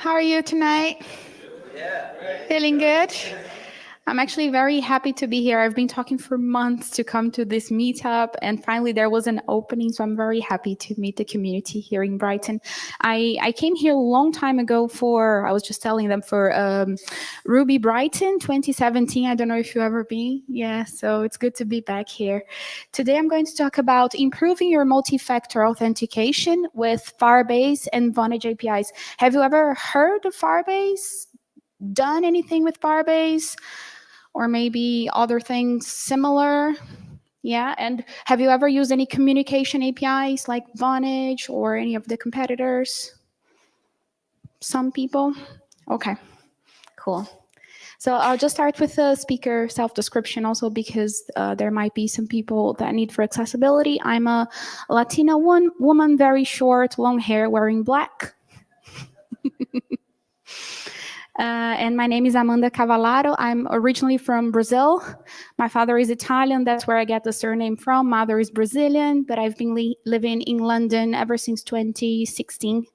How are you tonight? Feeling good? I'm actually very happy to be here. I've been talking for months to come to this meetup, and finally there was an opening, so I'm very happy to meet the community here in Brighton. I came here a long time ago I was just telling them, for Ruby Brighton 2017. I don't know if you've ever been. Yeah, so it's good to be back here. Today I'm going to talk about improving your multi-factor authentication with Firebase and Vonage APIs. Have you ever heard of Firebase? Done anything with Firebase? Or maybe other things similar? Yeah, and have you ever used any communication APIs like Vonage or any of the competitors? Some people? Okay, cool. So I'll just start with the speaker self-description also, because there might be some people that need for accessibility. I'm a Latina woman, very short, long hair, wearing black. And my name is Amanda Cavallaro. I'm originally from Brazil. My father is Italian. That's where I get the surname from. Mother is Brazilian, but I've been living in London ever since 2016.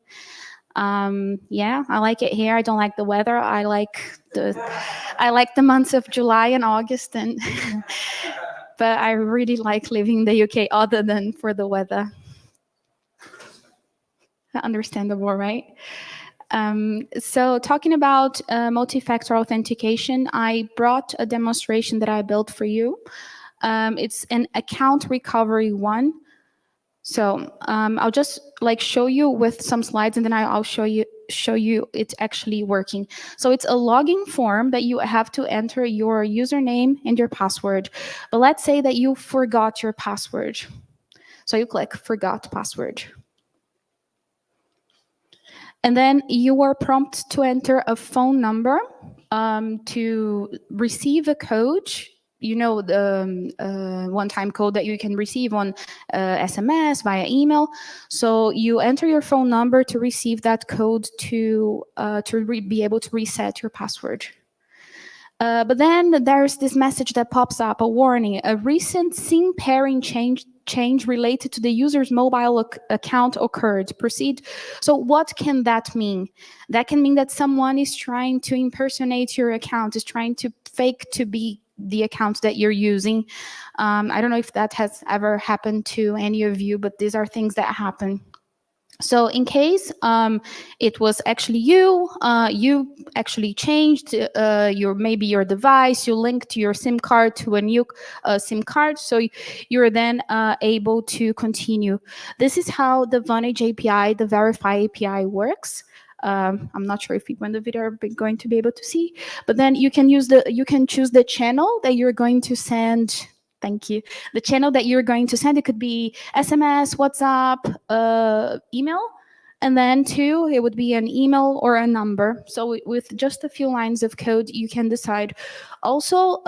Yeah, I like it here. I don't like the weather. I like the months of July and August, and but I really like living in the UK other than for the weather. Understandable, right? So talking about multi-factor authentication, I brought a demonstration that I built for you. It's an account recovery one. So I'll just show you with some slides, and then I'll show you it's actually working. So it's a login form that you have to enter your username and your password. But let's say that you forgot your password. So you click forgot password. And then you are prompted to enter a phone number to receive a code. You know, the one-time code that you can receive on SMS, via email. So you enter your phone number to receive that code to be able to reset your password. But then there's this message that pops up, a warning: a recent SIM pairing change related to the user's mobile account occurred. Proceed. So what can that mean? That can mean that someone is trying to impersonate your account, is trying to fake to be the account that you're using. I don't know if that has ever happened to any of you, but these are things that happen. So in case it was actually you actually changed maybe your device, you linked your SIM card to a new SIM card, so you're then able to continue. This is how the Vonage API, the Verify API works. I'm not sure if people in the video are going to be able to see, but then you can choose the channel that you're going to send. Thank you. The channel that you're going to send, it could be SMS, WhatsApp, email, and then it would be an email or a number. So with just a few lines of code, you can decide. Also,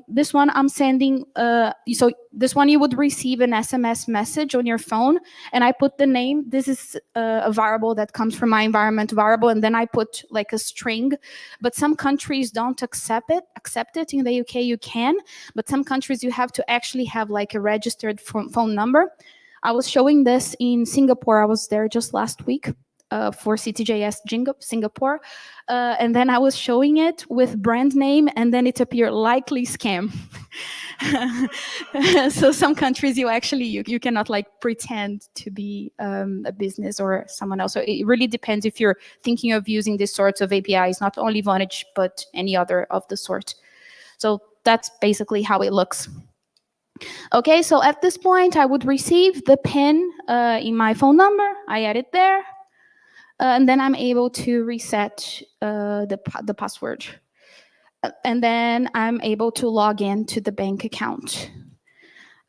this one I'm sending, so this one you would receive an SMS message on your phone, and I put the name. This is a variable that comes from my environment variable, and then I put a string. But some countries don't accept it. In the UK you can, but some countries you have to actually have a registered phone number. I was showing this in Singapore. I was there just last week for CTJS Singapore. And then I was showing it with brand name, and then it appeared likely scam. So some countries you cannot pretend to be a business or someone else. So it really depends if you're thinking of using these sorts of APIs, not only Vonage, but any other of the sort. So that's basically how it looks. Okay, so at this point, I would receive the PIN in my phone number. I add it there, and then I'm able to reset the password. And then I'm able to log in to the bank account.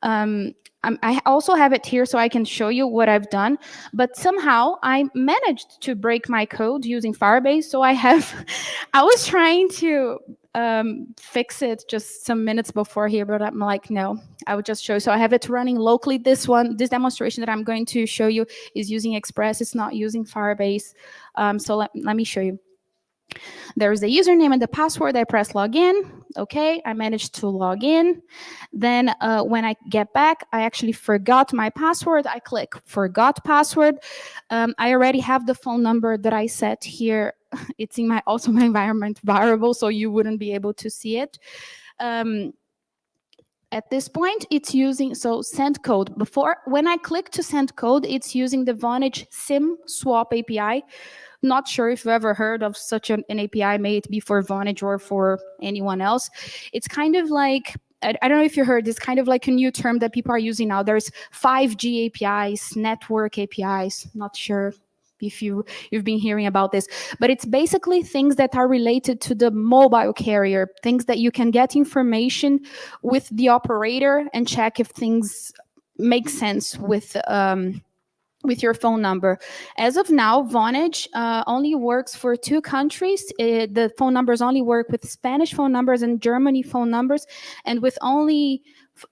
I also have it here so I can show you what I've done, but somehow I managed to break my code using Firebase. So I was trying to fix it just some minutes before here, but I'm like, no, I would just show you. So I have it running locally. This demonstration that I'm going to show you is using Express. It's not using Firebase. So let me show you. There's the username and the password. I press login. Okay, I managed to log in. Then when I get back, I actually forgot my password. I click forgot password. I already have the phone number that I set here. It's in my also my environment variable, so you wouldn't be able to see it. At this point, it's using, so send code. Before, when I click to send code, it's using the Vonage SIM swap API. Not sure if you've ever heard of such an API, may it be for Vonage or for anyone else. It's kind of like, I don't know if you heard, it's kind of like a new term that people are using now. There's 5G APIs, network APIs, not sure if you've been hearing about this, but it's basically things that are related to the mobile carrier, things that you can get information with the operator and check if things make sense with your phone number. As of now, Vonage only works for 2 countries. The phone numbers only work with Spanish phone numbers and Germany phone numbers, and with only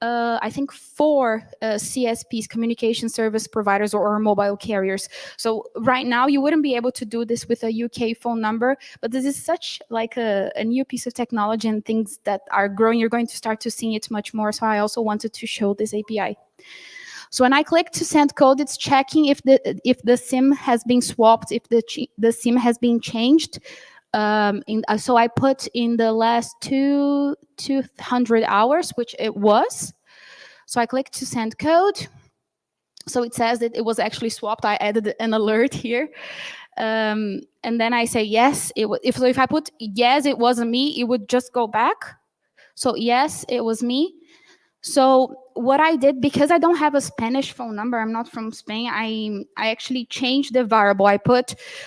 I think 4 CSPs, communication service providers, or mobile carriers. So right now you wouldn't be able to do this with a UK phone number, but this is such like a new piece of technology and things that are growing. You're going to start to see it much more. So I also wanted to show this API. So when I click to send code, it's checking if the SIM has been swapped, if the SIM has been changed. So I put in the last 200 hours, which it was. So I click to send code. So it says that it was actually swapped. I added an alert here. And then I say yes. If I put yes, it wasn't me, it would just go back. So yes, it was me. So what I did, because I don't have a Spanish phone number, I'm not from Spain, I actually changed the variable.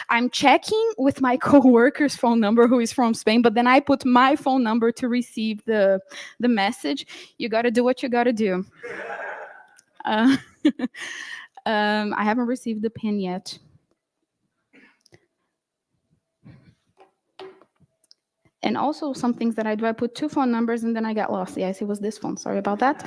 I'm checking with my coworker's phone number who is from Spain, but then I put my phone number to receive the message. You got to do what you got to do. I haven't received the PIN yet. And also some things that I do, I put 2 phone numbers and then I got lost. Yes, it was this phone, sorry about that.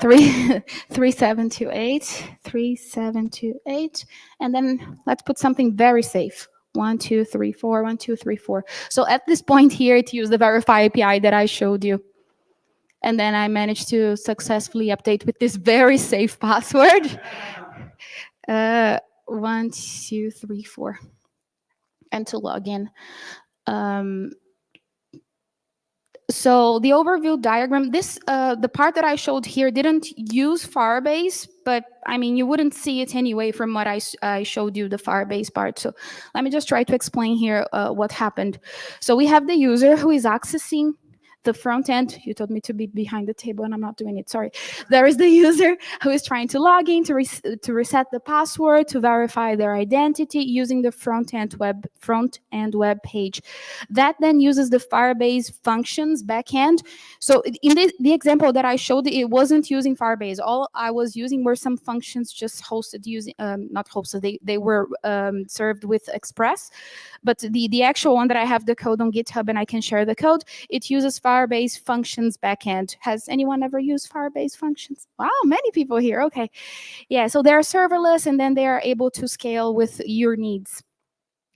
3728, and then let's put something very safe. 1234, 1234. So at this point here, it used the verify API that I showed you. And then I managed to successfully update with this very safe password. 1234. And to log in. So the overview diagram, the part that I showed here didn't use Firebase, but I mean, you wouldn't see it anyway from what I showed you, the Firebase part. So let me just try to explain here what happened. So we have the user who is accessing the front end. You told me to be behind the table and I'm not doing it, sorry. There is the user who is trying to log in, to reset the password, to verify their identity using the front end web page. That then uses the Firebase Functions backend. So in the example that I showed, it wasn't using Firebase. All I was using were some functions just hosted using, not hosted, they were served with Express. But the actual one that I have the code on GitHub and I can share the code, it uses Firebase Functions backend. Has anyone ever used Firebase Functions? Wow, many people here. Okay. Yeah, so they're serverless and then they are able to scale with your needs.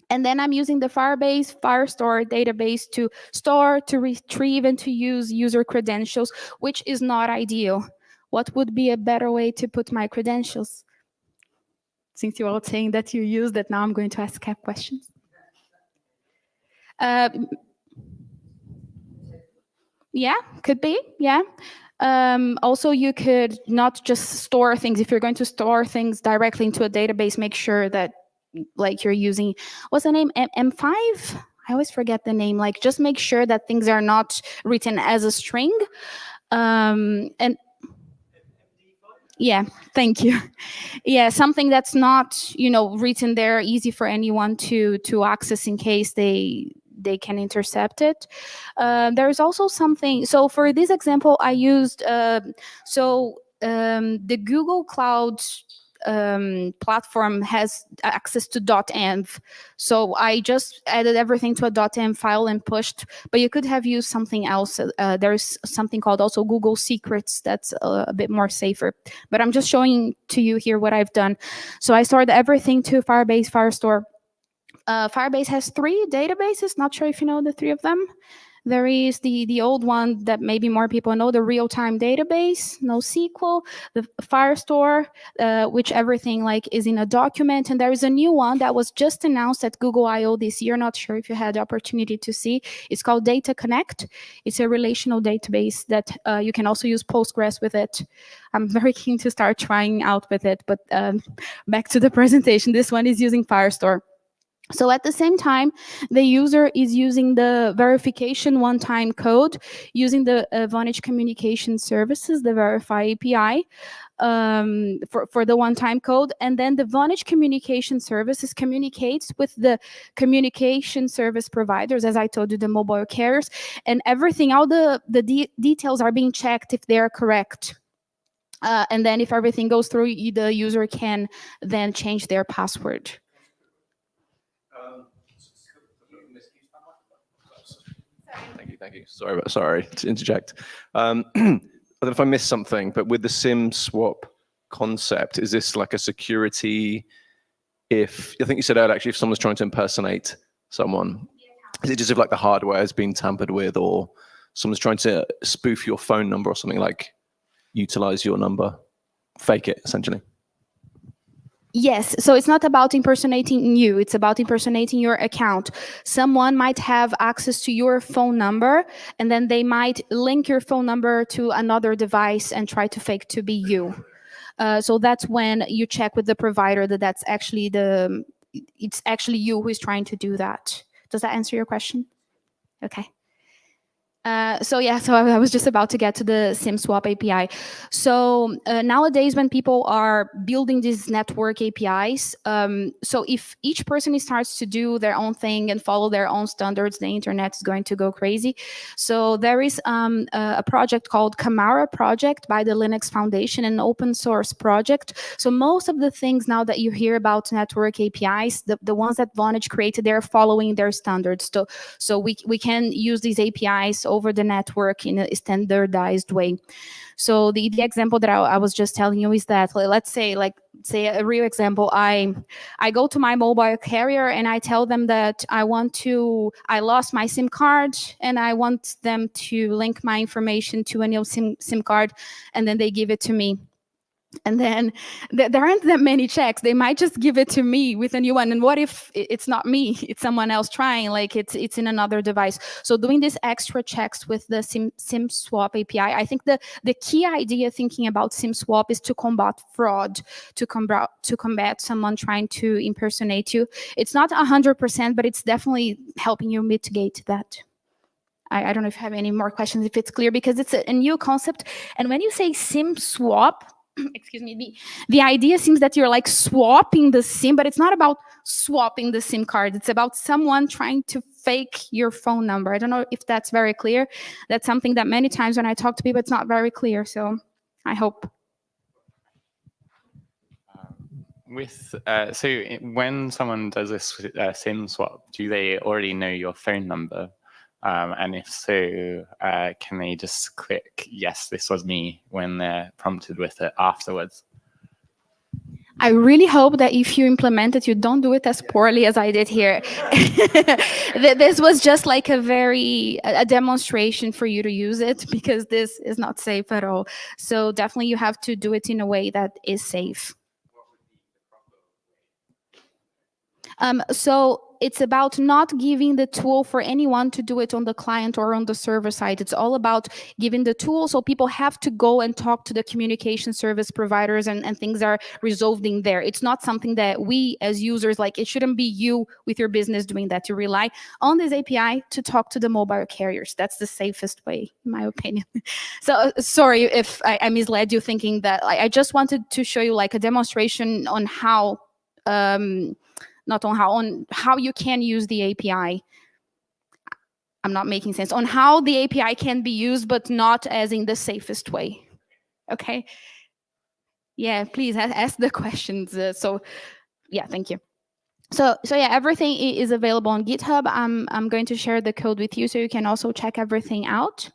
And then I'm using the Firebase Firestore database to store, to retrieve, and to use user credentials, which is not ideal. What would be a better way to put my credentials? Since you're all saying that you use that, now I'm going to ask Cap questions. Yeah, could be, yeah. Also, you could not just store things. If you're going to store things directly into a database, make sure that like you're using, what's the name, M5? I always forget the name. Like, just make sure that things are not written as a string. And yeah, thank you. Yeah, something that's not, written there, easy for anyone to access in case they can intercept it. There's also something, so for this example, I used, the Google Cloud platform has access to .env. So I just added everything to a .env file and pushed, but you could have used something else. There's something called also Google Secrets that's a bit more safer, but I'm just showing to you here what I've done. So I stored everything to Firebase Firestore. Firebase has 3 databases, not sure if you know the 3 of them. There is the old one that maybe more people know, the real-time database, NoSQL, the Firestore, which everything like is in a document. And there is a new one that was just announced at Google I/O this year. Not sure if you had the opportunity to see. It's called Data Connect. It's a relational database that you can also use Postgres with it. I'm very keen to start trying out with it, but back to the presentation. This one is using Firestore. So at the same time, the user is using the verification one-time code using the Vonage Communication Services, the Verify API, for the one-time code. And then the Vonage Communication Services communicates with the communication service providers, as I told you, the mobile carriers, and everything, all the details are being checked if they are correct. And then if everything goes through, the user can then change their password. Thank you. Sorry to interject. If I missed something, but with the SIM swap concept, is this like a security? If I think you said earlier, actually, if someone's trying to impersonate someone, is it just if like the hardware has been tampered with, or someone's trying to spoof your phone number or something, like utilize your number, fake it essentially? Yes, so it's not about impersonating you, it's about impersonating your account. Someone might have access to your phone number, and then they might link your phone number to another device and try to fake to be you. So that's when you check with the provider that it's actually you who is trying to do that. Does that answer your question? Okay. So I was just about to get to the SIM swap API. So nowadays, when people are building these network APIs, so if each person starts to do their own thing and follow their own standards, the internet is going to go crazy. So there is a project called Camara project by the Linux Foundation, an open source project. So most of the things now that you hear about network APIs, the ones that Vonage created, they're following their standards. So we can use these APIs over the network in a standardized way. So the example that I was just telling you is that, let's say a real example, I go to my mobile carrier and I tell them that I lost my SIM card and I want them to link my information to a new SIM card, and then they give it to me. And then there aren't that many checks. They might just give it to me with a new one. And what if it's not me? It's someone else trying, like it's in another device. So doing these extra checks with the SIM swap API, I think the key idea thinking about SIM swap is to combat fraud, to combat someone trying to impersonate you. It's not 100%, but it's definitely helping you mitigate that. I don't know if you have any more questions, if it's clear, because it's a new concept. And when you say SIM swap, excuse me, the idea seems that you're like swapping the SIM, but it's not about swapping the SIM card. It's about someone trying to fake your phone number. I don't know if that's very clear. That's something that many times when I talk to people, it's not very clear. So I hope. So when someone does this SIM swap, do they already know your phone number? And if so, can they just click, yes, this was me, when they're prompted with it afterwards? I really hope that if you implement it, you don't do it as poorly as I did here. This was just like a demonstration for you to use it, because this is not safe at all. So definitely you have to do it in a way that is safe. So it's about not giving the tool for anyone to do it on the client or on the server side. It's all about giving the tool so people have to go and talk to the communication service providers, and things are resolved in there. It's not something that we as users, like it shouldn't be you with your business doing that. You rely on this API to talk to the mobile carriers. That's the safest way, in my opinion. So sorry if I misled you thinking that. I just wanted to show you like a demonstration on how, on how you can use the API. I'm not making sense. On how the API can be used, but not as in the safest way. Okay? Yeah, please ask the questions. Yeah, thank you. So yeah, everything is available on GitHub. I'm going to share the code with you so you can also check everything out.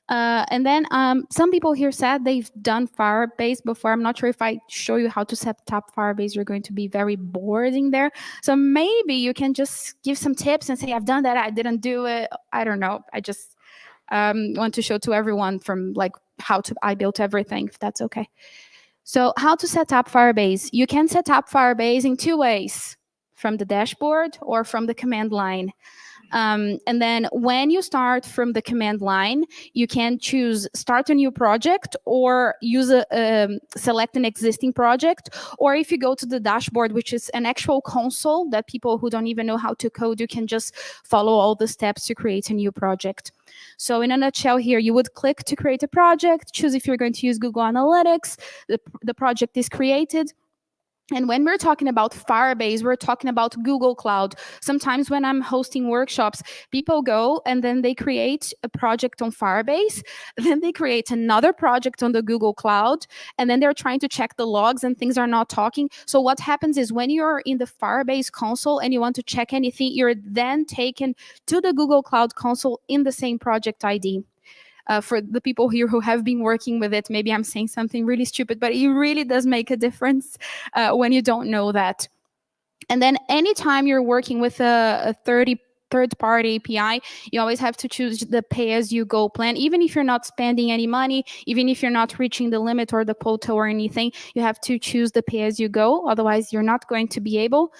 And then some people here said they've done Firebase before. I'm not sure if I show you how to set up Firebase, you're going to be very bored in there. So maybe you can just give some tips and say, I've done that, I didn't do it. I don't know. I just want to show to everyone from like how I built everything, if that's okay. So how to set up Firebase? You can set up Firebase in 2 ways, from the dashboard or from the command line. And then when you start from the command line, you can choose start a new project or use select an existing project. Or if you go to the dashboard, which is an actual console that people who don't even know how to code, you can just follow all the steps to create a new project. So in a nutshell here, you would click to create a project, choose if you're going to use Google Analytics, the project is created. And when we're talking about Firebase, we're talking about Google Cloud. Sometimes when I'm hosting workshops, people go and then they create a project on Firebase, then they create another project on the Google Cloud, and then they're trying to check the logs and things are not talking. So what happens is when you're in the Firebase console and you want to check anything, you're then taken to the Google Cloud console in the same project ID. For the people here who have been working with it, maybe I'm saying something really stupid, but it really does make a difference when you don't know that. And then anytime you're working with a third-party API, you always have to choose the pay-as-you-go plan. Even if you're not spending any money, even if you're not reaching the limit or the quota or anything, you have to choose the pay-as-you-go. Otherwise, you're not going to be able.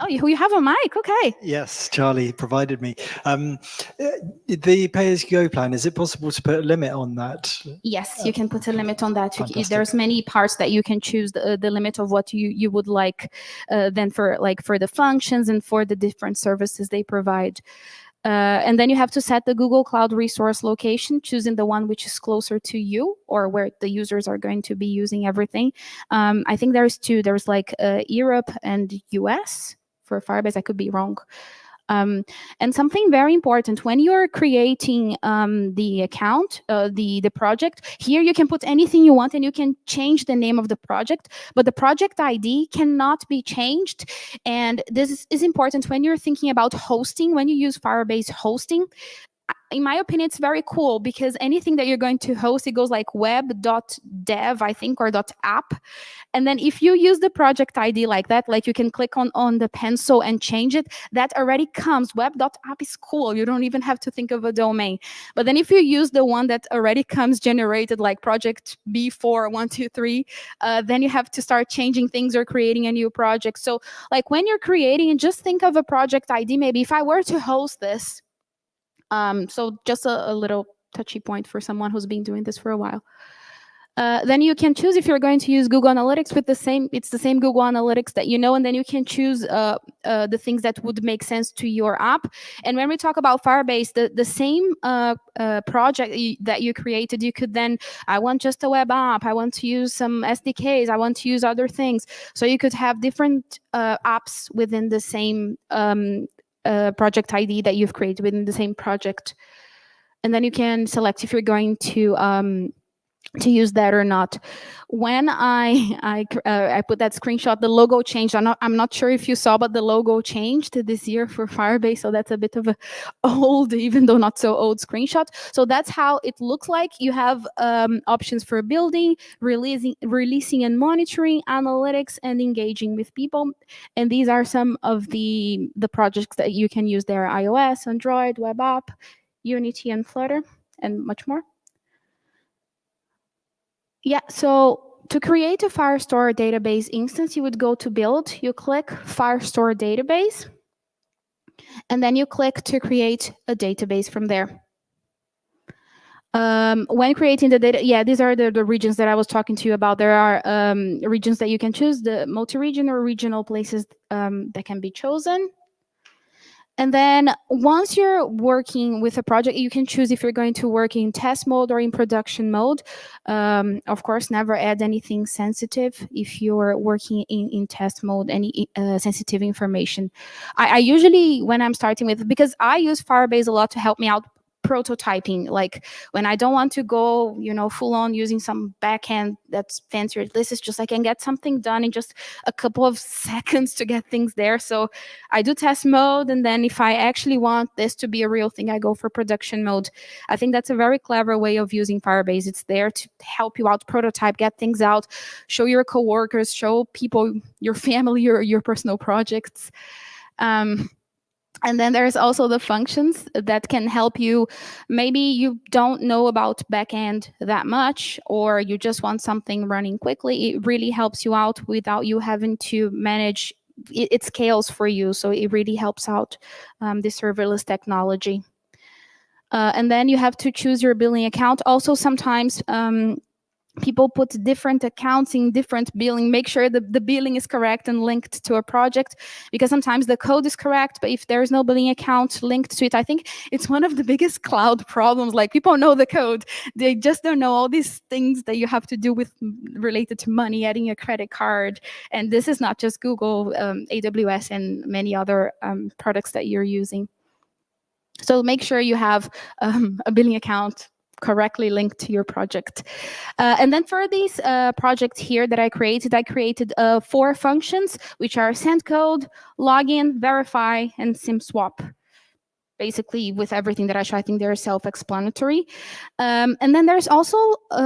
Oh, you have a mic, okay. Yes, Charlie provided me. The pay-as-you-go plan, is it possible to put a limit on that? Yes, you can put a limit on that. Fantastic. There's many parts that you can choose the limit of what you would like then for the functions and for the different services they provide. And then you have to set the Google Cloud resource location, choosing the one which is closer to you or where the users are going to be using everything. I think there's 2. There's like Europe and US for Firebase. I could be wrong. And something very important, when you're creating the account, the project, here you can put anything you want and you can change the name of the project, but the project ID cannot be changed. And this is important when you're thinking about hosting, when you use Firebase Hosting. In my opinion, it's very cool because anything that you're going to host, it goes like web.dev, I think, or .app. And then if you use the project ID like that, like you can click on the pencil and change it, that already comes. Web.app is cool. You don't even have to think of a domain. But then if you use the one that already comes generated, like project B4123, then you have to start changing things or creating a new project. So like when you're creating, and just think of a project ID, maybe if I were to host this, so just a little touchy point for someone who's been doing this for a while. Then you can choose if you're going to use Google Analytics with it's the same Google Analytics that you know, and then you can choose the things that would make sense to your app. And when we talk about Firebase, the same project that you created, you could then, I want just a web app, I want to use some SDKs, I want to use other things. So you could have different apps within the same project ID that you've created within the same project. And then you can select if you're going to use that or not. When I put that screenshot, the logo changed. I'm not sure if you saw, but the logo changed this year for Firebase. So that's a bit of a old, even though not so old, screenshot. So that's how it looks like. You have options for building, releasing and monitoring, analytics, and engaging with people. And these are some of the projects that you can use there: iOS, Android, web app, Unity, and Flutter, and much more. Yeah, so to create a Firestore database instance, you would go to build, you click Firestore database, and then you click to create a database from there. When creating the data, yeah, these are the regions that I was talking to you about. There are regions that you can choose, the multi-region or regional places that can be chosen. And then once you're working with a project, you can choose if you're going to work in test mode or in production mode. Of course, never add anything sensitive if you're working in test mode, any sensitive information. I usually, when I'm starting with, because I use Firebase a lot to help me out prototyping. Like when I don't want to go, full on using some backend that's fancier, this is just I can get something done in just a couple of seconds to get things there. So I do test mode, and then if I actually want this to be a real thing, I go for production mode. I think that's a very clever way of using Firebase. It's there to help you out, prototype, get things out, show your coworkers, show people, your family, your personal projects. And then there's also the functions that can help you. Maybe you don't know about backend that much, or you just want something running quickly. It really helps you out without you having to manage. It scales for you, so it really helps out the serverless technology. And then you have to choose your billing account. Also, sometimes people put different accounts in different billing. Make sure the billing is correct and linked to a project, because sometimes the code is correct, but if there's no billing account linked to it, I think it's one of the biggest cloud problems. Like, people know the code, they just don't know all these things that you have to do with related to money, adding a credit card. And this is not just Google, AWS, and many other products that you're using. So make sure you have a billing account correctly linked to your project. And then for these projects here that I created 4 functions, which are send code, login, verify, and SIM swap. Basically, with everything that I show, I think they're self-explanatory. And then there's also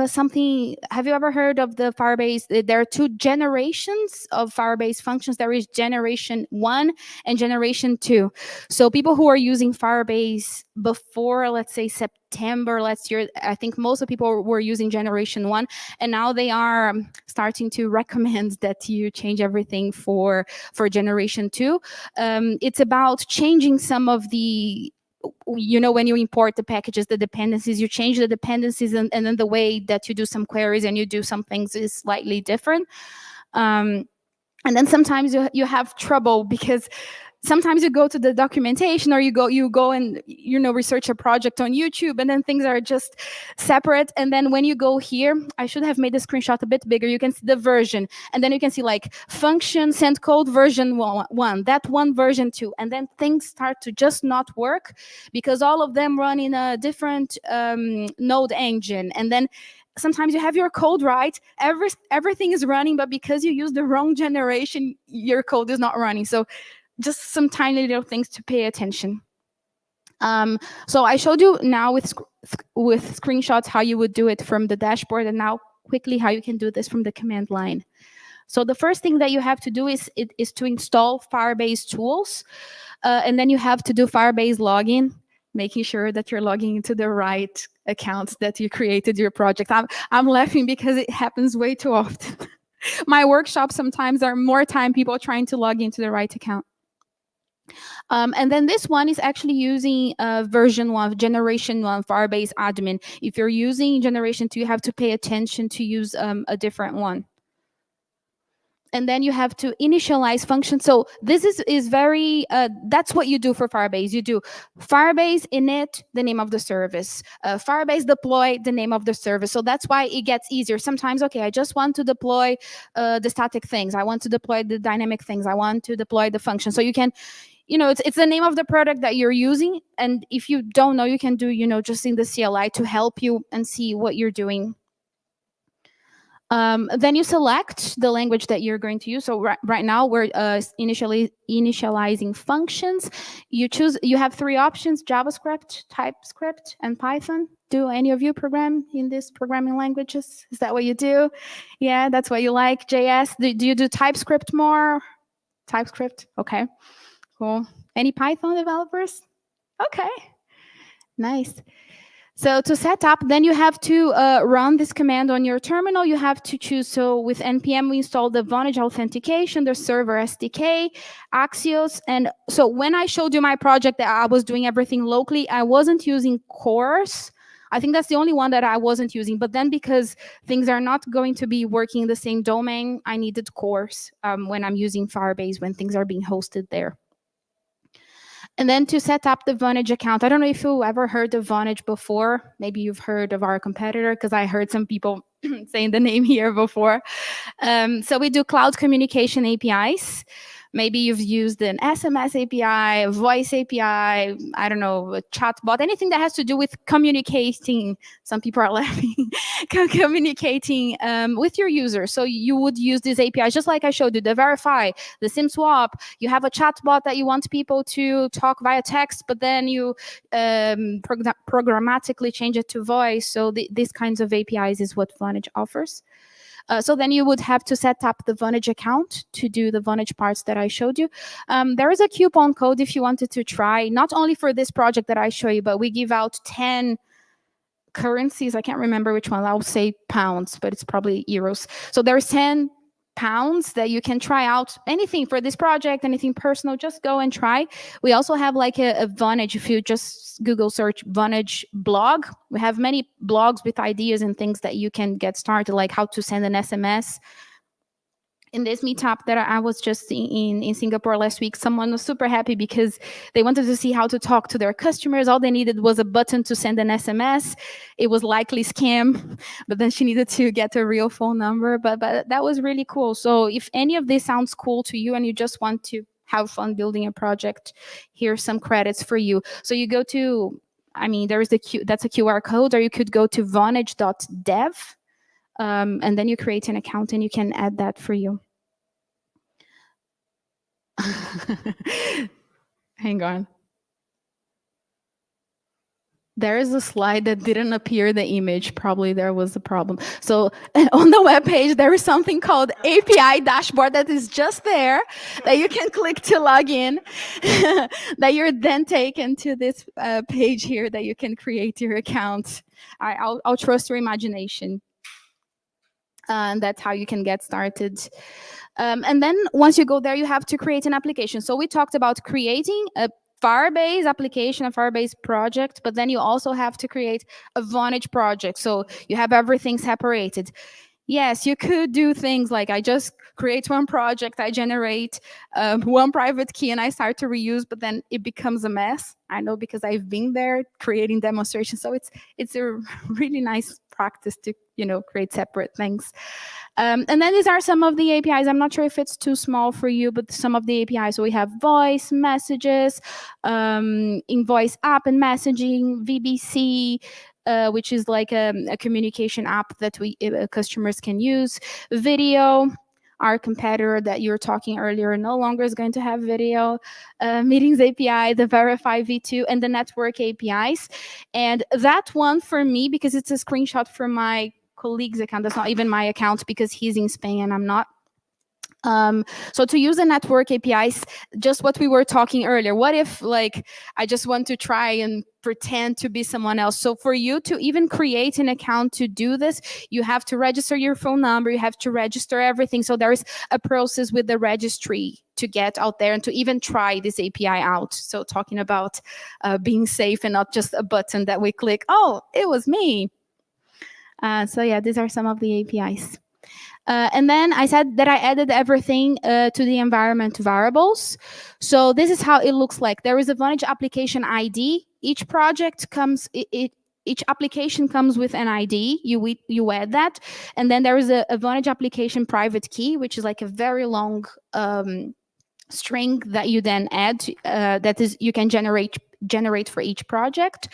something. Have you ever heard of the Firebase? There are 2 generations of Firebase functions. There is generation 1 and generation 2. So people who are using Firebase before, let's say, September last year, I think most of people were using generation 1, and now they are starting to recommend that you change everything for generation 2. It's about changing some of the, when you import the packages, the dependencies, you change the dependencies, and then the way that you do some queries and you do some things is slightly different. And then sometimes you have trouble, because sometimes you go to the documentation, or you go and research a project on YouTube, and then things are just separate. And then when you go here, I should have made the screenshot a bit bigger. You can see the version, and then you can see like function send code version 1, that one version 2, and then things start to just not work because all of them run in a different node engine. And then sometimes you have your code right, everything is running, but because you use the wrong generation, your code is not running. So just some tiny little things to pay attention. So I showed you now with screenshots how you would do it from the dashboard, and now quickly how you can do this from the command line. So the first thing that you have to do is to install Firebase tools, and then you have to do Firebase login, making sure that you're logging into the right accounts that you created your project. I'm laughing because it happens way too often. My workshops sometimes are more time people trying to log into the right account. And then this one is actually using version 1, generation 1, Firebase admin. If you're using generation 2, you have to pay attention to use a different one. And then you have to initialize functions. So this is very, that's what you do for Firebase. You do Firebase init, the name of the service. Firebase deploy, the name of the service. So that's why it gets easier. Sometimes, okay, I just want to deploy the static things. I want to deploy the dynamic things. I want to deploy the function. So you can, it's the name of the product that you're using. And if you don't know, you can do, just in the CLI to help you and see what you're doing. Then you select the language that you're going to use. So right now we're initializing functions. You have 3 options: JavaScript, TypeScript, and Python. Do any of you program in these programming languages? Is that what you do? Yeah, that's what you like. JS, do you do TypeScript more? TypeScript, okay, cool. Any Python developers? Okay, nice. So to set up, then you have to run this command on your terminal. You have to choose, so with NPM, we installed the Vonage authentication, the server SDK, Axios. And so when I showed you my project that I was doing everything locally, I wasn't using Cores. I think that's the only one that I wasn't using. But then because things are not going to be working in the same domain, I needed Cores when I'm using Firebase, when things are being hosted there. And then to set up the Vonage account, I don't know if you ever heard of Vonage before. Maybe you've heard of our competitor, because I heard some people saying the name here before. So we do cloud communication APIs. Maybe you've used an SMS API, a voice API, I don't know, a chatbot, anything that has to do with communicating. Some people are laughing. Communicating with your user. So you would use these APIs, just like I showed you, the verify, the SIM swap. You have a chatbot that you want people to talk via text, but then you programmatically change it to voice. So these kinds of APIs is what Vonage offers. So then you would have to set up the Vonage account to do the Vonage parts that I showed you. There is a coupon code if you wanted to try, not only for this project that I show you, but we give out 10 currencies. I can't remember which one. I'll say pounds, but it's probably euros. So there's 10 pounds that you can try out anything for this project, anything personal, just go and try. We also have like a Vonage, if you just Google search Vonage blog, we have many blogs with ideas and things that you can get started, like how to send an SMS. In this meetup that I was just in Singapore last week, someone was super happy because they wanted to see how to talk to their customers. All they needed was a button to send an SMS. It was likely scam, but then she needed to get a real phone number. But that was really cool. So if any of this sounds cool to you and you just want to have fun building a project, here's some credits for you. So you go to, I mean, there is that's a QR code, or you could go to vonage.dev. And then you create an account and you can add that for you. Hang on. There is a slide that didn't appear the image. Probably there was a problem. So on the web page, there is something called API dashboard that is just there that you can click to log in. That you're then taken to this page here that you can create your account. I'll trust your imagination. And that's how you can get started. And then once you go there, you have to create an application. So we talked about creating a Firebase application, a Firebase project, but then you also have to create a Vonage project. So you have everything separated. Yes, you could do things like I just create one project, I generate one private key and I start to reuse, but then it becomes a mess. I know because I've been there creating demonstrations. So it's a really nice practice to, create separate things. And then these are some of the APIs. I'm not sure if it's too small for you, but some of the APIs. So we have voice, messages, invoice app and messaging, VBC, which is like a communication app that customers can use. Video, our competitor that you were talking earlier no longer is going to have video. Meetings API, the Verify V2, and the network APIs. And that one for me, because it's a screenshot from my colleague's account, that's not even my account because he's in Spain and I'm not. So to use the network APIs, just what we were talking earlier, what if I just want to try and pretend to be someone else? So for you to even create an account to do this, you have to register your phone number, you have to register everything. So there is a process with the registry to get out there and to even try this API out. So talking about being safe and not just a button that we click, oh, it was me. So yeah, these are some of the APIs. And then I said that I added everything to the environment variables. So this is how it looks like. There is a Vonage application ID. Each project comes, each application comes with an ID. You add that. And then there is a Vonage application private key, which is like a very long string that you then add. That is, you can generate for each project.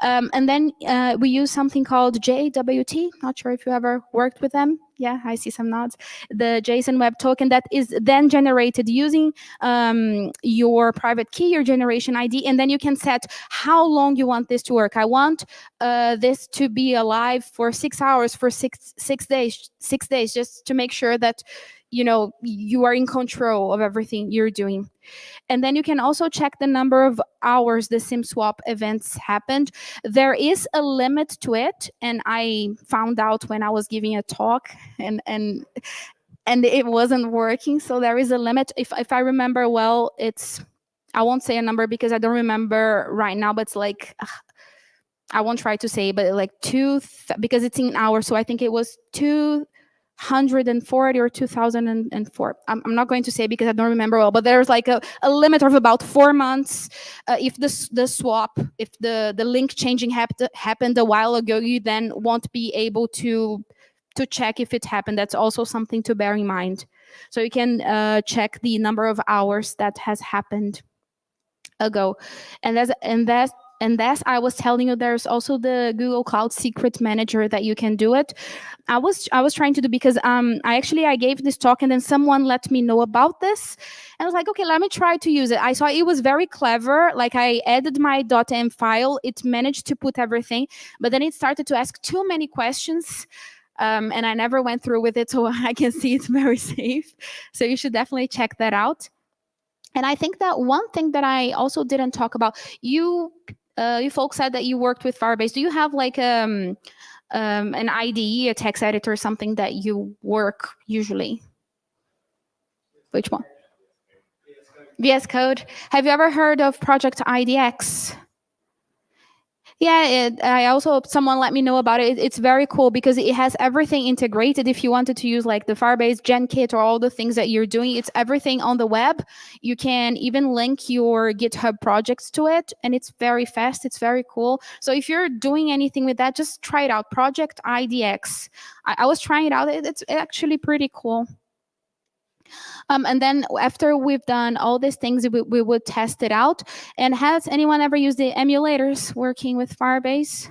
And then we use something called JWT. Not sure if you ever worked with them. Yeah, I see some nods. The JSON Web Token that is then generated using your private key, your generation ID, and then you can set how long you want this to work. I want this to be alive for 6 hours, for six days, just to make sure that you are in control of everything you're doing. And then you can also check the number of hours the SIM swap events happened. There is a limit to it, and I found out when I was giving a talk, and it wasn't working. So there is a limit. If I remember well, I won't say a number because I don't remember right now, but it's like I won't try to say, but like because it's in hours. So I think it was 240 or 2004. I'm not going to say because I don't remember well, but there's like a limit of about 4 months. If the swap, if the link changing happened a while ago, you then won't be able to check if it happened. That's also something to bear in mind. So you can check the number of hours that has happened ago. And as I was telling you, there's also the Google Cloud Secret Manager that you can do it. I was trying to do, because I gave this talk and then someone let me know about this, and I was like, okay, let me try to use it. I saw it was very clever. Like, I added my .m file, it managed to put everything, but then it started to ask too many questions. And I never went through with it, so I can see it's very safe. So you should definitely check that out. And I think that one thing that I also didn't talk about, you folks said that you worked with Firebase. Do you have like an IDE, a text editor, something that you work usually? Which one? VS Code. Have you ever heard of Project IDX? Yeah, someone let me know about it. It's very cool because it has everything integrated. If you wanted to use like the Firebase Gen Kit or all the things that you're doing, it's everything on the web. You can even link your GitHub projects to it, and it's very fast. It's very cool. So if you're doing anything with that, just try it out. Project IDX. I was trying it out. It's actually pretty cool. And then after we've done all these things, we would test it out. And has anyone ever used the emulators working with Firebase?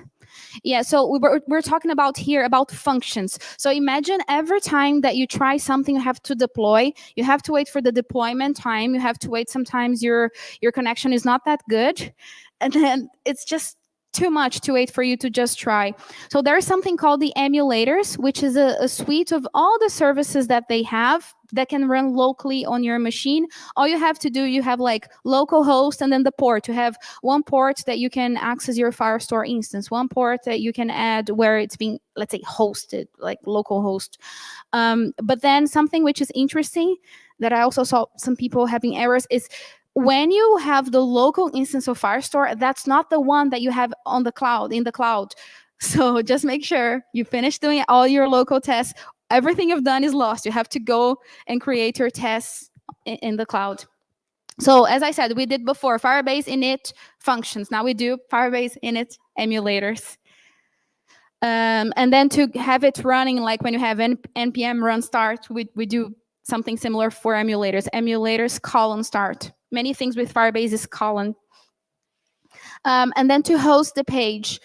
Yeah, so we're talking about here about functions. So imagine every time that you try something you have to deploy, you have to wait for the deployment time. You have to wait. Sometimes your connection is not that good. And then it's just too much to wait for you to just try. So there is something called the emulators, which is a suite of all the services that they have that can run locally on your machine. All you have to do, you have like local host and then the port. You have one port that you can access your Firestore instance, one port that you can add where it's being, let's say, hosted, like local host. But then something which is interesting that I also saw some people having errors is when you have the local instance of Firestore, that's not the one that you have on the cloud, in the cloud. So just make sure you finish doing all your local tests. Everything you've done is lost. You have to go and create your tests in the cloud. So as I said, we did before Firebase init functions. Now we do Firebase init emulators. And then to have it running, like when you have npm run start, we do something similar for emulators. Emulators colon start. Many things with Firebase is colon. And then to host the page,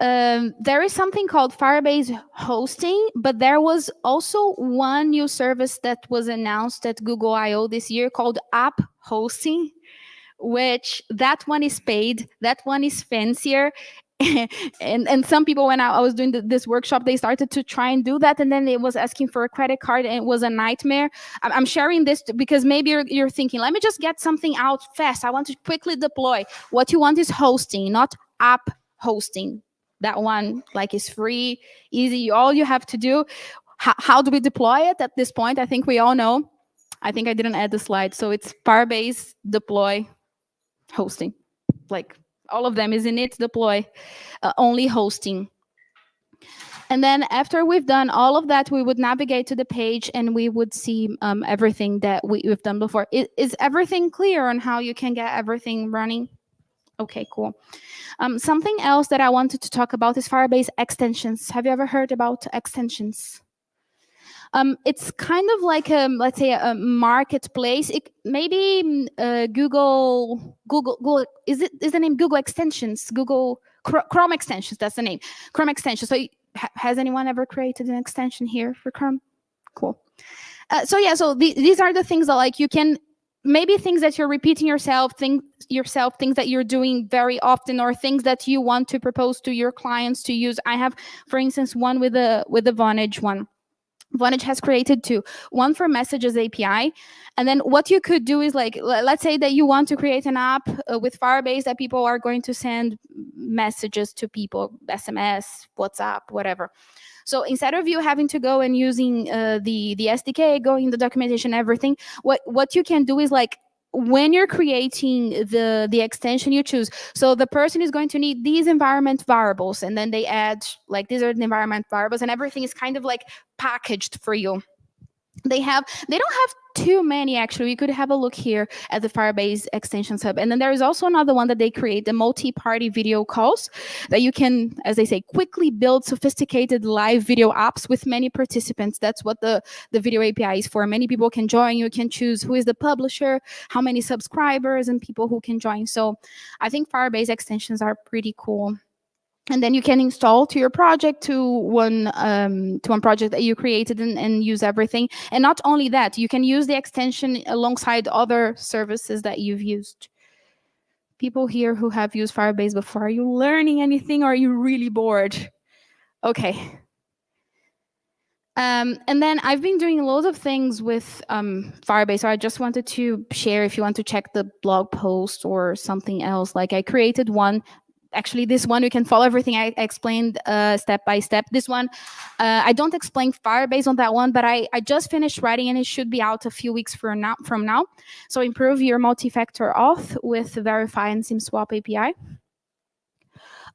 there is something called Firebase Hosting, but there was also one new service that was announced at Google I/O this year called App Hosting, which that one is paid, that one is fancier. and some people, when I was doing this workshop, they started to try and do that, and then it was asking for a credit card, and it was a nightmare. I'm sharing this because maybe you're thinking, let me just get something out fast. I want to quickly deploy. What you want is hosting, not app hosting. That one like is free, easy. All you have to do. How do we deploy it at this point? I think we all know. I think I didn't add the slide. So it's Firebase deploy hosting. Like all of them is init deploy, only hosting. And then after we've done all of that, we would navigate to the page and we would see everything that we've done before. Is everything clear on how you can get everything running? Okay, cool. Something else that I wanted to talk about is Firebase extensions. Have you ever heard about extensions? It's kind of like let's say a marketplace. Maybe Google is the name Google Extensions? Google Chrome Extensions. That's the name. Chrome Extensions. So has anyone ever created an extension here for Chrome? Cool. So these are the things that like you can. Maybe things that you're repeating yourself, things that you're doing very often, or things that you want to propose to your clients to use. I have, for instance, one with the Vonage one. Vonage has created two, one for messages API. And then what you could do is like, let's say that you want to create an app with Firebase that people are going to send messages to people, SMS, WhatsApp, whatever. So instead of you having to go and using the SDK, going in the documentation, everything, what you can do is like, when you're creating the extension, you choose. So the person is going to need these environment variables, and then they add like these are the environment variables, and everything is kind of like packaged for you. They don't have too many, actually. We could have a look here at the Firebase Extensions Hub. And then there is also another one that they create, the multi-party video calls, that you can, as they say, quickly build sophisticated live video apps with many participants. That's what the video API is for. Many people can join. You can choose who is the publisher, how many subscribers, and people who can join. So I think Firebase extensions are pretty cool. And then you can install to your project, to one project that you created, and use everything. And not only that, you can use the extension alongside other services that you've used. People here who have used Firebase before, are you learning anything, or are you really bored? Okay. And then I've been doing loads of things with Firebase, so I just wanted to share, if you want to check the blog post or something else. Like, I created one. Actually, this one, you can follow everything I explained step by step. This one, I don't explain Firebase on that one, but I just finished writing, and it should be out a few weeks from now. So improve your multi-factor auth with Verify and SIM swap API.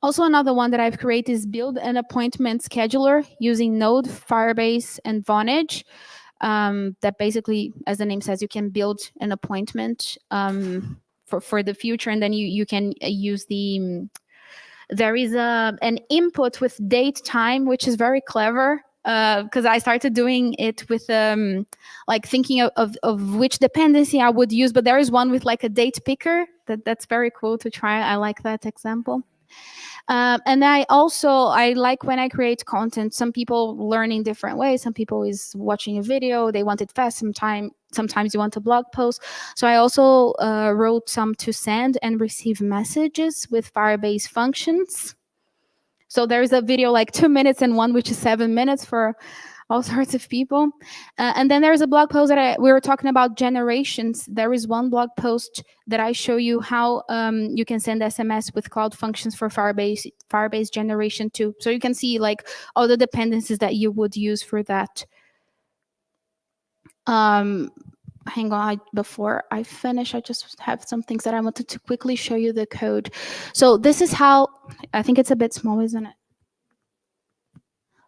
Also, another one that I've created is build an appointment scheduler using Node, Firebase, and Vonage. That basically, as the name says, you can build an appointment for the future, and then you can use the... There is an input with date time, which is very clever, because I started doing it with like thinking of which dependency I would use, but there is one with like a date picker that's very cool to try. I like that example. And I like when I create content, some people learn in different ways. Some people is watching a video, they want it fast. Sometimes you want a blog post. So I also wrote some to send and receive messages with Firebase functions. So there's a video like 2 minutes and one which is 7 minutes for all sorts of people. And then there's a blog post that we were talking about generations. There is one blog post that I show you how you can send SMS with Cloud Functions for Firebase Generation 2. So you can see like all the dependencies that you would use for that. Hang on, before I finish, I just have some things that I wanted to quickly show you the code. So this is how, I think it's a bit small, isn't it?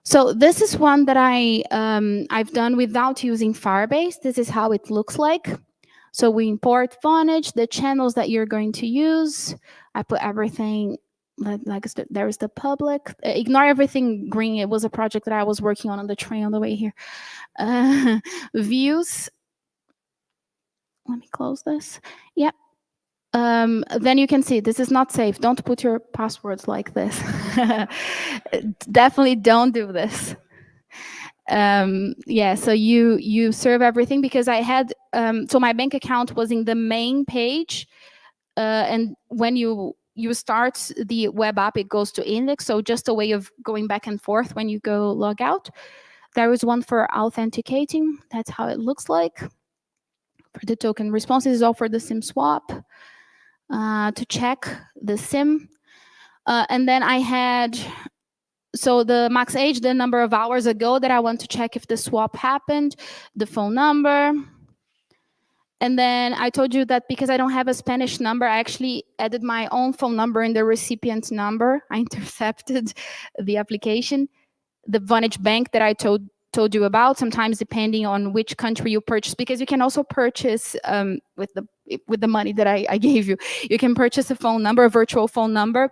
So this is one that I've done without using Firebase. This is how it looks like. So we import Vonage, the channels that you're going to use. I put everything, like there is the public. Ignore everything green. It was a project that I was working on the train on the way here. Views. Let me close this. Yep. Then you can see this is not safe. Don't put your passwords like this. Definitely don't do this. Yeah, so you serve everything, because I had, so my bank account was in the main page, and when you start the web app, it goes to index. So just a way of going back and forth when you go log out. There is one for authenticating. That's how it looks like. For the token responses, is all for the SIM swap. To check the SIM. And then I had, so the max age, the number of hours ago that I want to check if the swap happened, the phone number. And then I told you that because I don't have a Spanish number, I actually added my own phone number in the recipient number. I intercepted the application. The Vonage Bank that I told you about, sometimes depending on which country you purchase, because you can also purchase with the money that I gave you. You can purchase a phone number, a virtual phone number.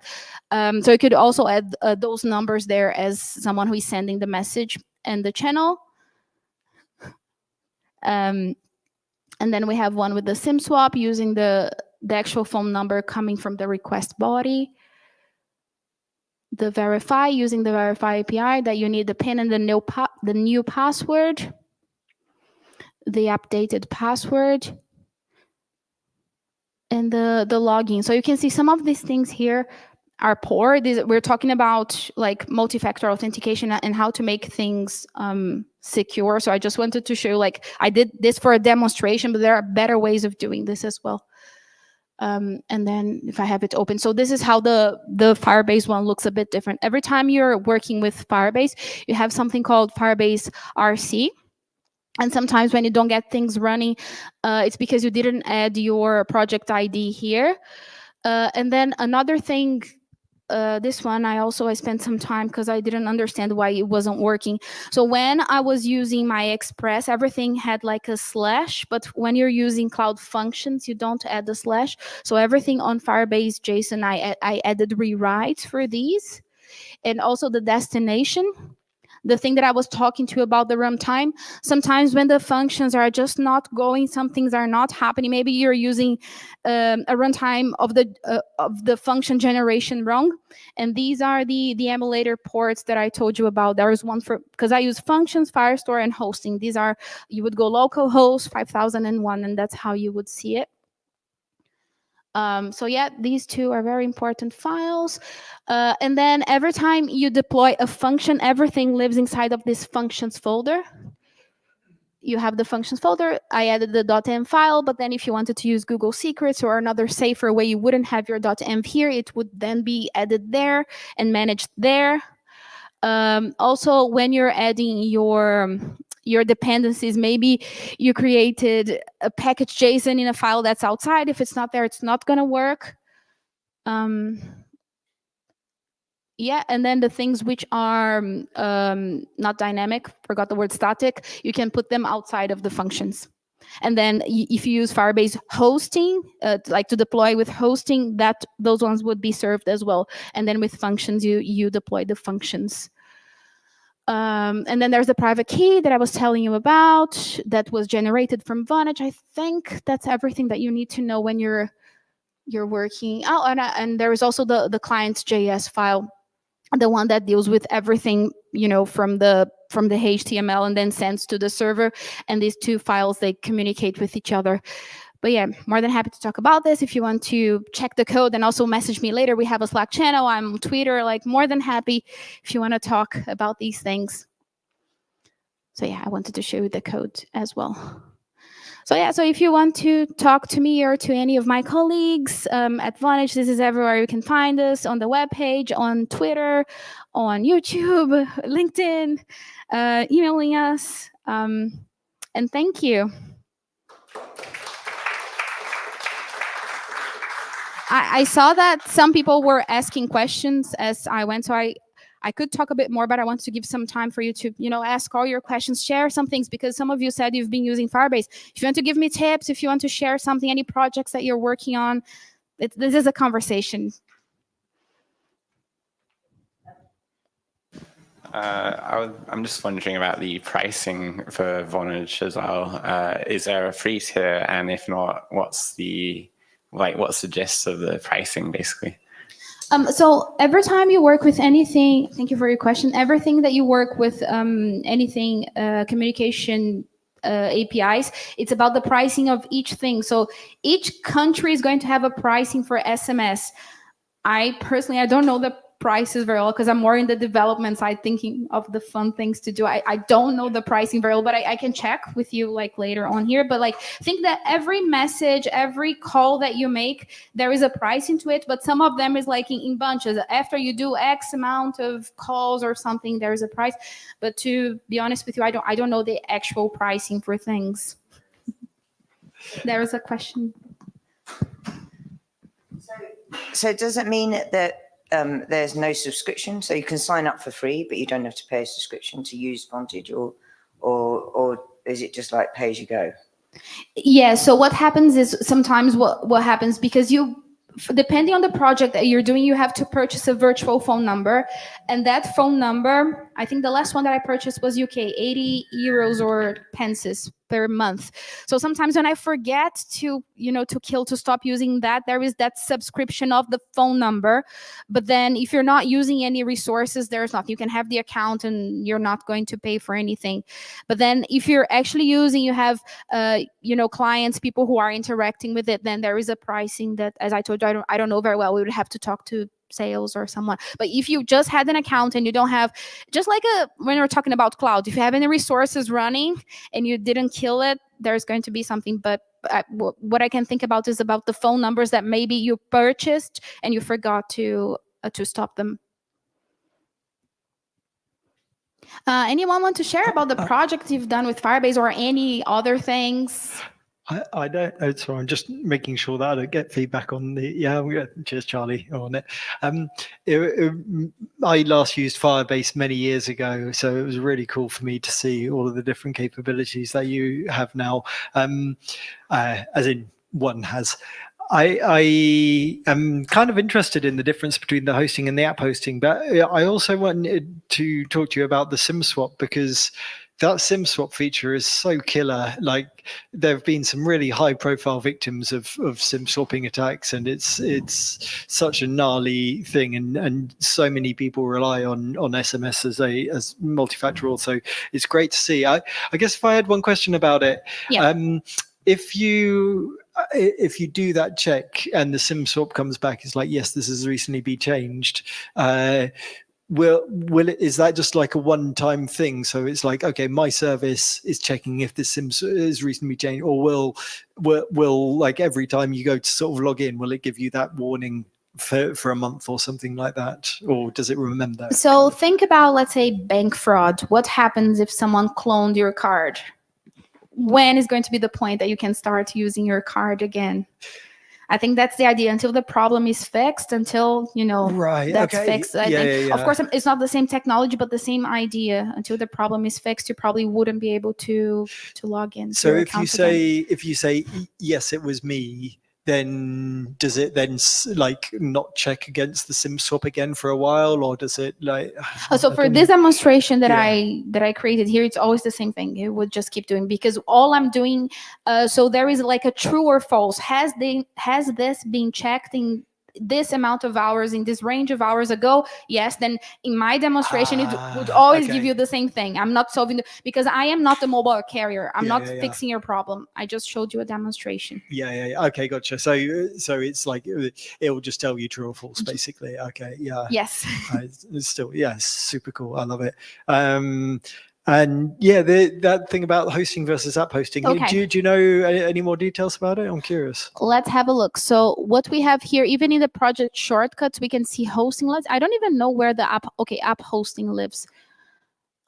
So you could also add those numbers there as someone who is sending the message and the channel. And then we have one with the SIM swap using the actual phone number coming from the request body. The verify, using the Verify API, that you need the PIN and the new password, the updated password, and the login. So you can see some of these things here are poor. We're talking about like multi-factor authentication and how to make things secure. So I just wanted to show, like, I did this for a demonstration, but there are better ways of doing this as well. And then if I have it open, so this is how the Firebase one looks a bit different. Every time you're working with Firebase, you have something called Firebase RC. And sometimes when you don't get things running, it's because you didn't add your project ID here. And then another thing this one, I spent some time because I didn't understand why it wasn't working. So when I was using my Express, everything had like a slash, but when you're using Cloud Functions, you don't add the slash. So everything on Firebase JSON, I added rewrites for these, and also the destination. The thing that I was talking to you about the runtime, sometimes when the functions are just not going, some things are not happening. Maybe you're using a runtime of the function generation wrong. And these are the emulator ports that I told you about. There is one for, because I use functions, Firestore, and hosting. These are, you would go localhost 5001, and that's how you would see it. So yeah, these two are very important files. And then every time you deploy a function, everything lives inside of this functions folder. You have the functions folder. I added the .env file, but then if you wanted to use Google Secrets or another safer way, you wouldn't have your .env here. It would then be added there and managed there. Also, when you're adding your dependencies, maybe you created a package JSON in a file that's outside. If it's not there, it's not going to work. Yeah, and then the things which are not dynamic, forgot the word static, you can put them outside of the functions. And then if you use Firebase Hosting, like to deploy with hosting, those ones would be served as well. And then with functions, you deploy the functions. And then there's the private key that I was telling you about that was generated from Vonage. I think that's everything that you need to know when you're working. Oh, and there is also the clients.js file, the one that deals with everything, from the HTML and then sends to the server. And these two files, they communicate with each other. But yeah, more than happy to talk about this. If you want to check the code and also message me later, we have a Slack channel. I'm on Twitter, like more than happy if you want to talk about these things. So yeah, I wanted to show you the code as well. So yeah, so if you want to talk to me or to any of my colleagues at Vonage, this is everywhere you can find us, on the webpage, on Twitter, on YouTube, LinkedIn, emailing us. And thank you. I saw that some people were asking questions as I went, so I could talk a bit more, but I want to give some time for you to, ask all your questions, share some things, because some of you said you've been using Firebase. If you want to give me tips, if you want to share something, any projects that you're working on, this is a conversation. I'm just wondering about the pricing for Vonage as well. Is there a free tier? And if not, what's the gist of the pricing, basically? So every time you work with anything, thank you for your question, everything that you work with, anything communication APIs, it's about the pricing of each thing. So each country is going to have a pricing for SMS. I don't know the prices very well because I'm more in the development side, thinking of the fun things to do. I don't know the pricing very well, but I can check with you like later on here. But like, think that every message, every call that you make, there is a pricing to it, but some of them is like in bunches. After you do X amount of calls or something, there is a price. But to be honest with you, I don't know the actual pricing for things. There is a question. So does it mean that there's no subscription? So you can sign up for free, but you don't have to pay a subscription to use Vonage, or is it just like pay as you go? Yeah, so what happens is sometimes what happens, because depending on the project that you're doing, you have to purchase a virtual phone number. And that phone number, I think the last one that I purchased was UK, 80 euros or pences per month. So sometimes when I forget to stop using that, there is that subscription of the phone number. But then if you're not using any resources, there's not. You can have the account and you're not going to pay for anything. But then if you're actually using, you have, clients, people who are interacting with it, then there is a pricing that, as I told you, I don't know very well. We would have to talk to sales or someone. But if you just had an account and you don't have, just like when we're talking about cloud, if you have any resources running and you didn't kill it, there's going to be something. But what I can think about is about the phone numbers that maybe you purchased and you forgot to stop them. Anyone want to share about the project you've done with Firebase or any other things? I don't know, so I'm just making sure that I don't get feedback on the, cheers Charlie on it. I last used Firebase many years ago, so it was really cool for me to see all of the different capabilities that you have now, as in one has. I am kind of interested in the difference between the hosting and the app hosting, but I also wanted to talk to you about the SIM swap, because that SIM swap feature is so killer. Like, there have been some really high profile victims of SIM swapping attacks, and it's such a gnarly thing, and so many people rely on SMS as multi-factor auth. So it's great to see. I guess if I had one question about it, if you do that check and the SIM swap comes back, it's like, yes, this has recently been changed. Is that just like a one-time thing? So it's like, okay, my service is checking if the SIM is recently changed, or will like every time you go to sort of log in, will it give you that warning for a month or something like that, or does it remember? So think about, let's say, bank fraud. What happens if someone cloned your card? When is going to be the point that you can start using your card again? I think that's the idea. Until the problem is fixed, until that's fixed. I think, of course, it's not the same technology, but the same idea. Until the problem is fixed, you probably wouldn't be able to log in. So if you say yes, it was me, then does it then like not check against the SIM swap again for a while, or does it like? So for this demonstration that I created here, it's always the same thing. It would just keep doing, because all I'm doing. So there is like a true or false. Has this been checked in this amount of hours, in this range of hours ago? Yes. Then in my demonstration, it would always give you the same thing. I'm not solving because I am not the mobile carrier. I'm not fixing your problem. I just showed you a demonstration. Okay, gotcha. So it's like it will just tell you true or false, basically. Okay, yeah. Yes. It's still, super cool. I love it. And that thing about hosting versus app hosting. Okay. Do you know any more details about it? I'm curious. Let's have a look. So what we have here, even in the project shortcuts, we can see hosting. I don't even know where the app hosting lives.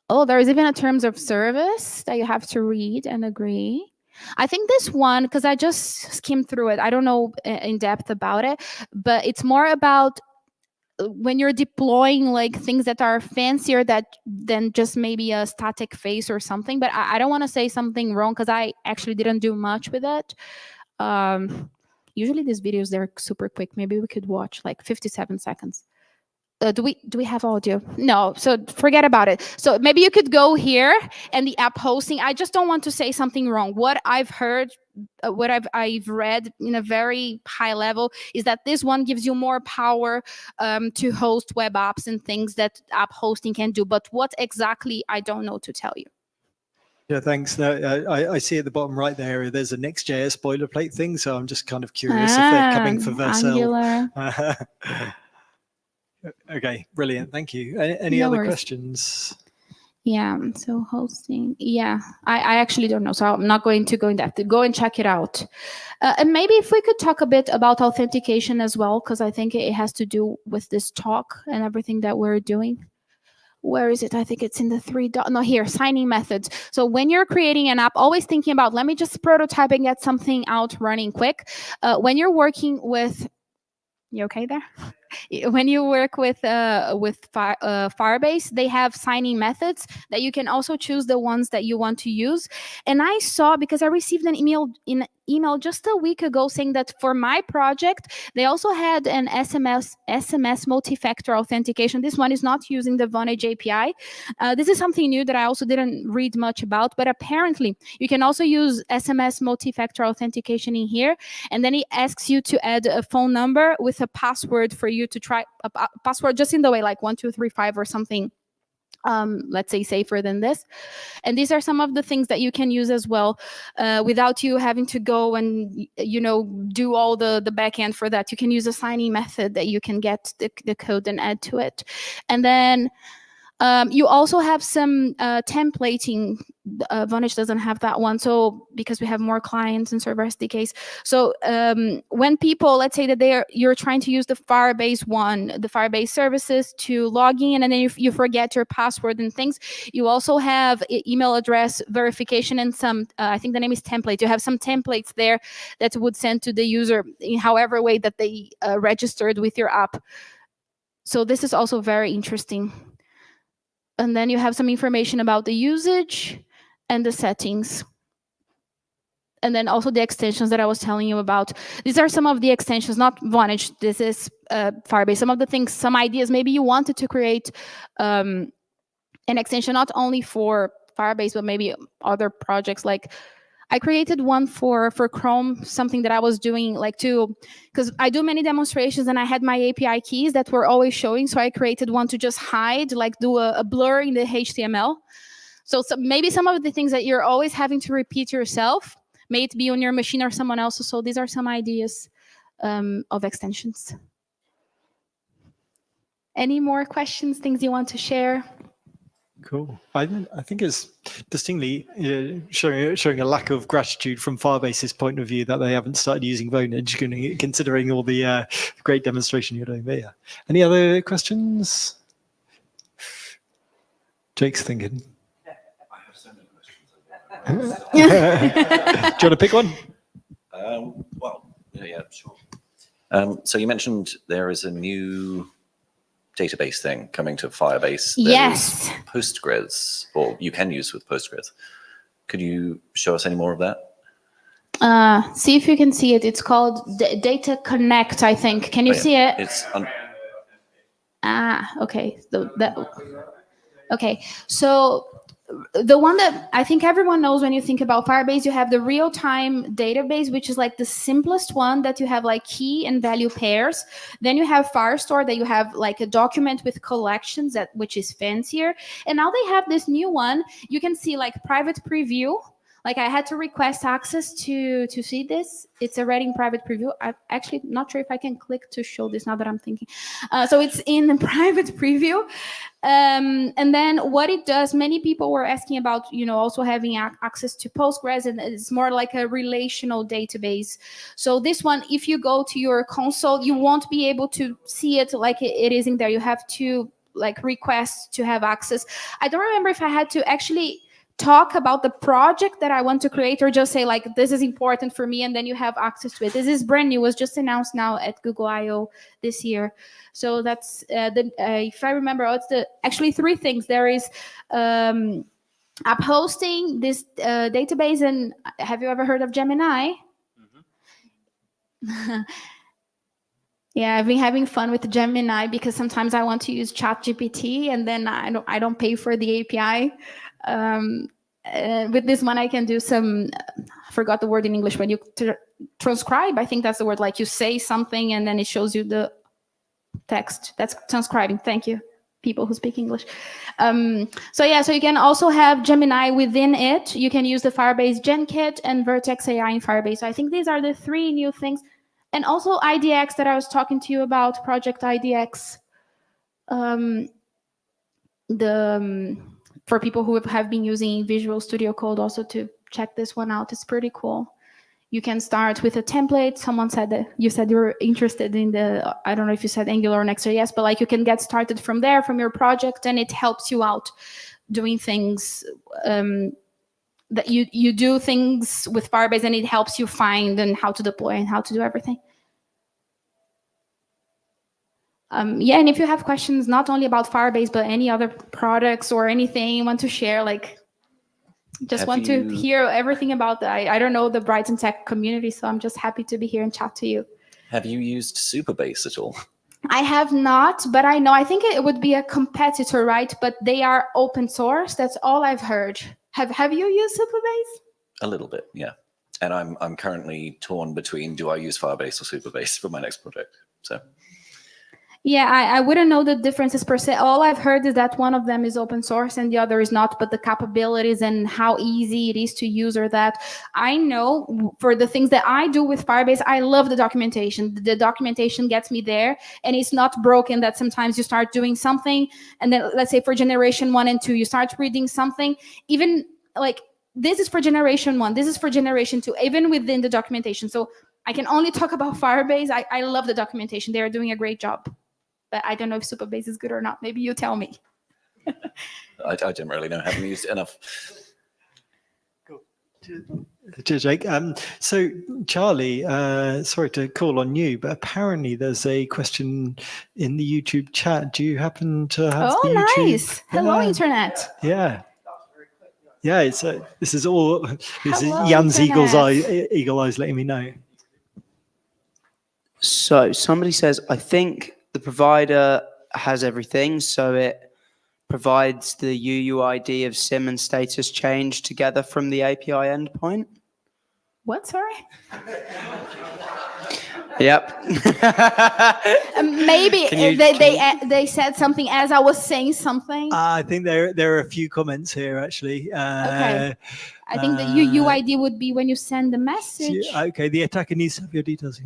Oh, there is even a terms of service that you have to read and agree. I think this one, because I just skimmed through it, I don't know in depth about it, but it's more about when you're deploying like things that are fancier than just maybe a static face or something. But I don't want to say something wrong, because I actually didn't do much with it. Usually these videos, they're super quick. Maybe we could watch like 57 seconds. Do we have audio? No, so forget about it. So maybe you could go here and the app hosting. I just don't want to say something wrong. What I've heard, what I've read in a very high level is that this one gives you more power to host web apps and things that app hosting can do. But what exactly, I don't know to tell you. Yeah, thanks. No, I see at the bottom right there's a Next.js boilerplate thing. So I'm just kind of curious if they're coming for Vercel. Okay, brilliant. Thank you. Any other questions? Yeah, so hosting. Yeah, I actually don't know. So I'm not going to go in depth. Go and check it out. And maybe if we could talk a bit about authentication as well, because I think it has to do with this talk and everything that we're doing. Where is it? I think it's in the here, signing methods. So when you're creating an app, always thinking about, let me just prototype and get something out running quick. When you're working with, you okay there? When you work with Firebase, they have signing methods that you can also choose the ones that you want to use. And I saw, because I received an email just a week ago saying that for my project, they also had an SMS multi-factor authentication. This one is not using the Vonage API. This is something new that I also didn't read much about, but apparently you can also use SMS multi-factor authentication in here. And then it asks you to add a phone number with a password for you to try a password just in the way like 1235 or something, let's say safer than this. And these are some of the things that you can use as well without you having to go and do all the backend for that. You can use a signing method that you can get the code and add to it. And then you also have some templating Vonage doesn't have that one. So because we have more clients and server SDKs. So when people, let's say that you're trying to use the Firebase one, the Firebase services to log in, and then you forget your password and things, you also have email address verification and some, I think the name is template. You have some templates there that would send to the user in however way that they registered with your app. So this is also very interesting. And then you have some information about the usage and the settings. And then also the extensions that I was telling you about. These are some of the extensions, not Vonage. This is Firebase. Some of the things, some ideas, maybe you wanted to create an extension not only for Firebase, but maybe other projects. Like I created one for Chrome, something that I was doing like because I do many demonstrations and I had my API keys that were always showing. So I created one to just hide, like do a blur in the HTML. So maybe some of the things that you're always having to repeat yourself, may it be on your machine or someone else's. So these are some ideas of extensions. Any more questions, things you want to share? Cool. I think it's distinctly showing a lack of gratitude from Firebase's point of view that they haven't started using Vonage, considering all the great demonstration you're doing there. Any other questions? Jake's thinking. Do you want to pick one? Well, yeah, sure. So you mentioned there is a new database thing coming to Firebase. Yes. Postgres, or you can use with Postgres. Could you show us any more of that? See if you can see it. It's called Data Connect, I think. Can you see it? It's okay. Okay. So the one that I think everyone knows when you think about Firebase, you have the real-time database, which is like the simplest one that you have like key and value pairs. Then you have Firestore that you have like a document with collections, which is fancier. And now they have this new one. You can see like private preview. Like I had to request access to see this. It's already in private preview. I'm actually not sure if I can click to show this now that I'm thinking. So it's in the private preview. And then what it does, many people were asking about, also having access to Postgres, and it's more like a relational database. So this one, if you go to your console, you won't be able to see it like it is in there. You have to like request to have access. I don't remember if I had to actually talk about the project that I want to create, or just say like, this is important for me, and then you have access to it. This is brand new. It was just announced now at Google I/O this year. So that's if I remember, it's actually three things. There is app hosting, this database, and have you ever heard of Gemini? Mm-hmm. Yeah, I've been having fun with Gemini because sometimes I want to use ChatGPT, and then I don't pay for the API. With this one, I can do some, I forgot the word in English, when you transcribe, I think that's the word, like you say something and then it shows you the text. That's transcribing. Thank you, people who speak English. So you can also have Gemini within it. You can use the Firebase GenKit and Vertex AI in Firebase. So I think these are the three new things. And also IDX that I was talking to you about, Project IDX. For people who have been using Visual Studio Code, also to check this one out. It's pretty cool. You can start with a template. Someone said that you said you were interested in I don't know if you said Angular or Next.js, but like you can get started from there, from your project, and it helps you out doing things that you do things with Firebase, and it helps you find and how to deploy and how to do everything. And if you have questions, not only about Firebase, but any other products or anything you want to share, like just want to hear everything about I don't know the Brighton tech community, so I'm just happy to be here and chat to you. Have you used Superbase at all? I have not, but I think it would be a competitor, right? But they are open source. That's all I've heard. Have you used Superbase? A little bit, yeah. And I'm currently torn between, do I use Firebase or Superbase for my next project? So. Yeah, I wouldn't know the differences per se. All I've heard is that one of them is open source and the other is not, but the capabilities and how easy it is to use or that. I know for the things that I do with Firebase, I love the documentation. The documentation gets me there, and it's not broken that sometimes you start doing something, and then let's say for generation 1 and 2, you start reading something, even like, this is for generation 1, this is for generation 2, even within the documentation. So I can only talk about Firebase. I love the documentation. They are doing a great job. But I don't know if Supabase is good or not. Maybe you tell me. I don't really know. Haven't used it enough. Cheers, Jake. So, Charlie, sorry to call on you, but apparently there's a question in the YouTube chat. Do you happen to have the YouTube? Nice. Hello, Internet. Yeah. Yeah, it's this is all. This is Hello, Jan's Internet. eagle eyes letting me know. So somebody says, I think the provider has everything, so it provides the UUID of SIM and status change together from the API endpoint. What, sorry? Yep. Maybe they said something as I was saying something. I think there are a few comments here, actually. Okay. I think the UUID would be when you send the message. Okay, the attacker needs to have your details.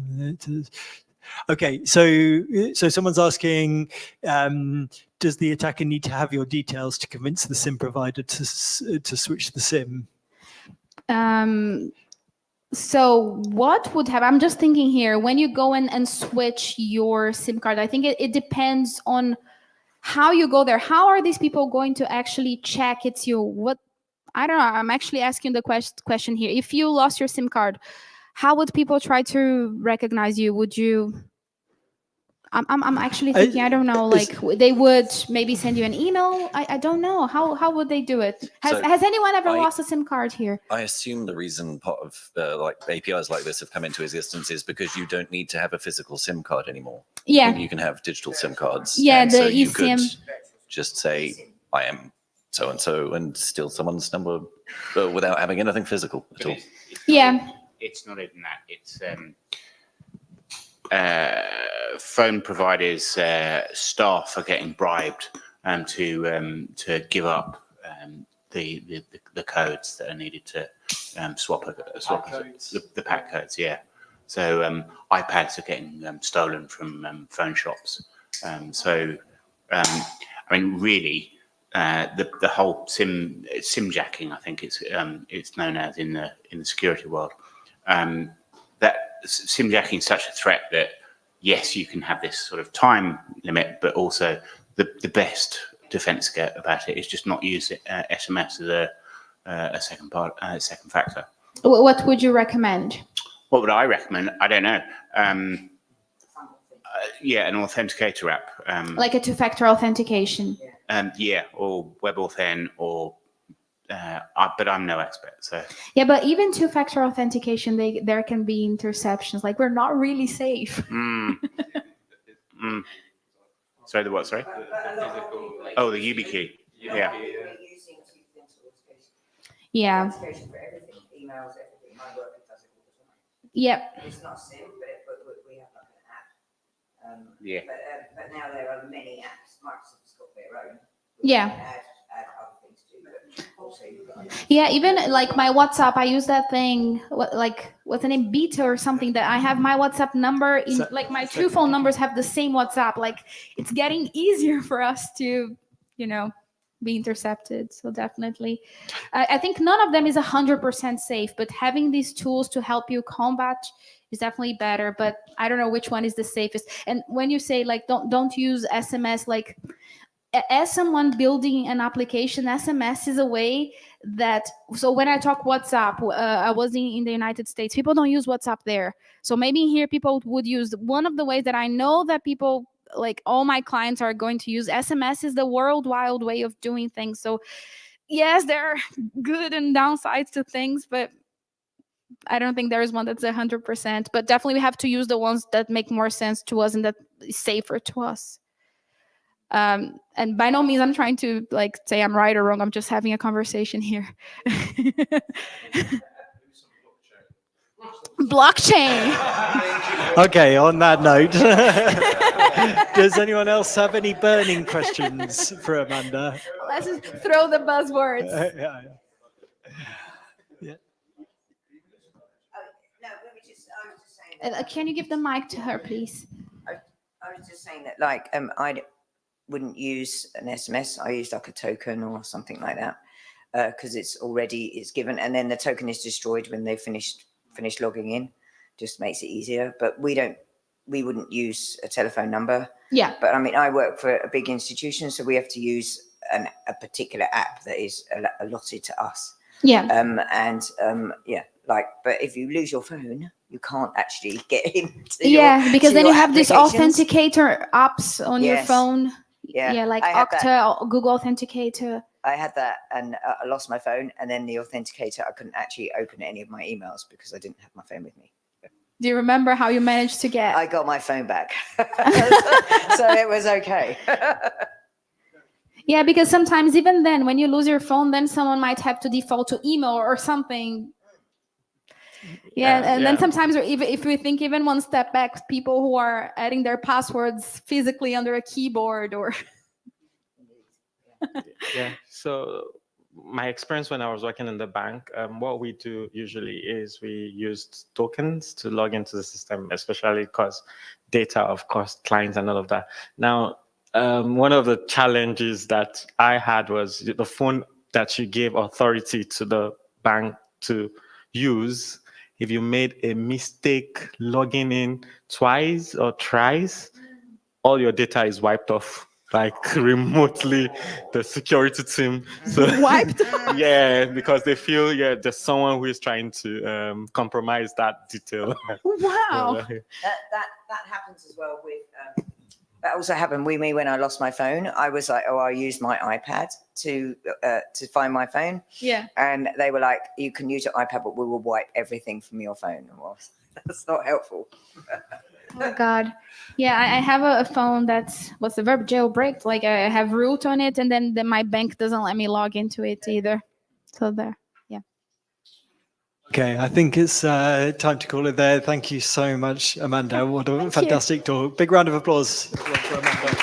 Okay, so someone's asking, does the attacker need to have your details to convince the SIM provider to switch the SIM? So what would happen? I'm just thinking here, when you go in and switch your SIM card, I think it depends on how you go there. How are these people going to actually check it's you? What? I don't know. I'm actually asking the question here. If you lost your SIM card, how would people try to recognize you? Would you? I'm actually thinking, I don't know, like they would maybe send you an email. I don't know. How would they do it? Has anyone ever lost a SIM card here? I assume the reason part of like APIs like this have come into existence is because you don't need to have a physical SIM card anymore. Yeah. You can have digital SIM cards. Yeah, and the so you eSIM. could just say, I am so-and-so and steal someone's number without having anything physical at all. Yeah. It's not even that. It's phone providers' staff are getting bribed to give up the codes that are needed to swap the pack codes. Yeah, so iPads are getting stolen from phone shops. I mean, really, the whole SIM jacking, I think it's known as in the security world. That SIM jacking is such a threat that yes, you can have this sort of time limit, but also the best defense about it is just not use SMS as a second factor. What would you recommend? What would I recommend? I don't know. Yeah, an authenticator app. Like a two-factor authentication. Yeah, or WebAuthn or. But I'm no expert, so. Yeah, but even two-factor authentication, there can be interceptions. Like, we're not really safe. Sorry, the what? Sorry. Oh, the YubiKey. Yeah. Yeah. Yep. It's not SIM, but we have like an app. Yeah. But now there are many apps. Microsoft's got their own. Yeah. Add other things too, but also yeah, even like my WhatsApp, I use that thing, what's the name, Beta or something, that I have my WhatsApp number in, like my two phone numbers have the same WhatsApp. Like, it's getting easier for us to, be intercepted. So definitely, I think none of them is 100% safe, but having these tools to help you combat is definitely better. But I don't know which one is the safest. And when you say like don't use SMS, like as someone building an application, SMS is a way that, so when I talk WhatsApp, I was in the United States, people don't use WhatsApp there. So maybe here people would use, one of the ways that I know that people, like all my clients are going to use SMS is the worldwide way of doing things. So yes, there are good and downsides to things, but I don't think there is one that's 100%, but definitely we have to use the ones that make more sense to us and that is safer to us. And by no means I'm trying to like say I'm right or wrong. I'm just having a conversation here. Blockchain. Okay, on that note, does anyone else have any burning questions for Amanda? Let's just throw the buzzwords. Yeah. No, I was just saying. Can you give the mic to her, please? I was just saying that, like, I wouldn't use an SMS. I use like a token or something like that. because it's given, and then the token is destroyed when they finish logging in. Just makes it easier. But we wouldn't use a telephone number. Yeah. But I mean, I work for a big institution, so we have to use a particular app that is allotted to us. Yeah. But if you lose your phone, you can't actually get in. Because then you have these applications. authenticator apps on your Yes. phone. Yeah, like I had Okta, or Google Authenticator. I had that, and I lost my phone, and then the authenticator, I couldn't actually open any of my emails because I didn't have my phone with me. Do you remember how you managed to get? I got my phone back, so it was okay. Yeah, because sometimes even then, when you lose your phone, then someone might have to default to email or something. Yeah, and then sometimes if we think even one step back, people who are adding their passwords physically under a keyboard or. Yeah. So my experience when I was working in the bank, what we do usually is we use tokens to log into the system, especially because data, of course, clients and all of that. Now, one of the challenges that I had was the phone that you gave authority to the bank to use. If you made a mistake logging in twice or thrice, all your data is wiped off. Like remotely, the security team. So Wiped? Yeah, because they feel there's someone who is trying to compromise that detail. Wow. That happens as well with. That also happened with me when I lost my phone. I was like, I used my iPad to find my phone. Yeah. And they were like, you can use your iPad, but we will wipe everything from your phone. Well, that's not helpful. Oh God. Yeah, I have a phone that's, what's the verb, jailbreaked. Like I have root on it, and then my bank doesn't let me log into it either. So there, yeah. Okay, I think it's time to call it there. Thank you so much, Amanda. What a fantastic talk. Big round of applause for Amanda.